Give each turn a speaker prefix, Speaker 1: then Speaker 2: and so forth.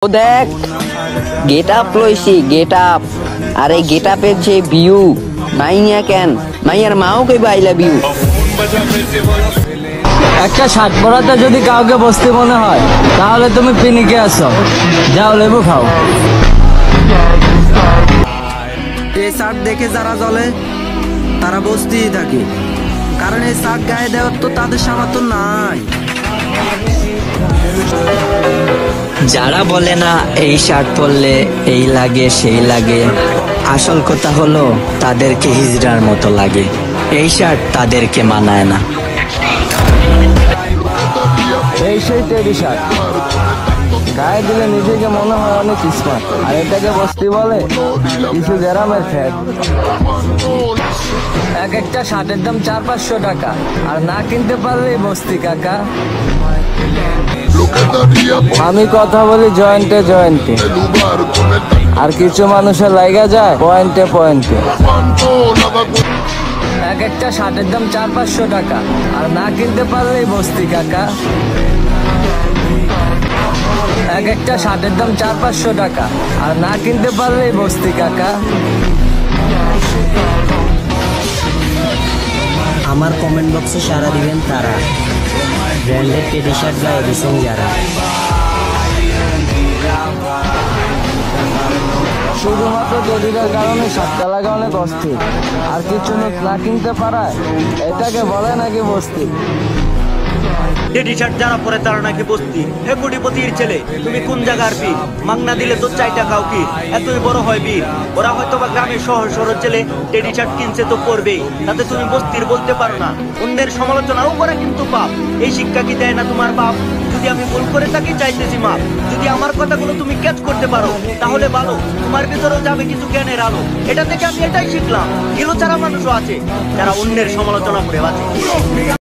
Speaker 1: ও দেখ get up লইছি get up. আর এই গেট আপের যে ভিউ মাইয়া কেন মাইয়ার মাও কইবা আই লাভ ইউ।
Speaker 2: একটা শার্ট পরাতে যদি কাউকে বসতে মনে হয় তাহলে তুমি পিনিকে আসো, যাও লেবু খাও।
Speaker 3: এই শার্ট দেখে যারা জ্বলে তারা বসতেই থাকে, কারণ এই শার্ট গায়ে দেওয়ার তো তাদের সামর্থ্য নাই।
Speaker 4: যারা বলে না এই শার্ট পরলে এই লাগে সেই লাগে, আসল কথা হলো তাদেরকে হিজড়ার মতো লাগে। এই শার্ট তাদেরকে মানায় না।
Speaker 2: এই সেই টেডি শার্ট, গায়ে দিলে নিজেকে মনে হয় অনেক স্মার্ট, আর এটাকে বস্তি বলে কিছু গ্রামের ফ্যাট। এক একটা শার্টের দাম 400-500 টাকা, আর না কিনতে পারলেই বস্তি কাকা। আমি কথা বলি জয়েন্টে জয়েন্টে, আর কিছু মানুষের লাইগা যায় পয়েন্টে পয়েন্টে। এক একটা শার্টের দাম 400-500 টাকা, আর না কিনতে পারলেই বস্তি কাকা। এক একটা শার্টের দাম 400-500 টাকা, আর না কিনতে পারলেই বস্তি কাকা।
Speaker 5: আমার কমেন্ট বক্সে সাড়া দিবেন তারা, ব্র্যান্ডেড টেডি শার্ট গায়ে দিচ্ছেন যারা।
Speaker 2: শুধুমাত্র টেডিটার কারণে শার্টটা লাগা অনেক অস্থির, আর কিছু না কিনতে পারায় এটাকে বলে নাকি বস্তি।
Speaker 6: টেডি শার্ট যারা পরে তারা নাকি বস্তি। হে কোটিপতির ছেলে, তুমি কোন জায়গার বীর? মাংনা দিলে তো চাইটা খাও কি, এতই বড় হয় বীর। ওরা হয়তো বা গ্রামের শহর শহর ছেলে টেডি শার্ট কিনছে তো পরবেই, তাতে তুমি বস্তির বলতে পারো না। অন্যের সমালোচনাও করা কিন্তু পাপ। এই শিক্ষা কি দেয় না তোমার বাপ? যদি আমি ভুল করে থাকি চাইতেছি মাপ। যদি আমার কথাগুলো তুমি ক্যাচ করতে পারো তাহলে ভালো, তোমার ভিতরেও যাবে কিছু জ্ঞানের আলো। এটা থেকে আমি এটাই শিখলাম, হিরো ছাড়া মানুষও আছে যারা অন্যের সমালোচনা করে বাঁচে।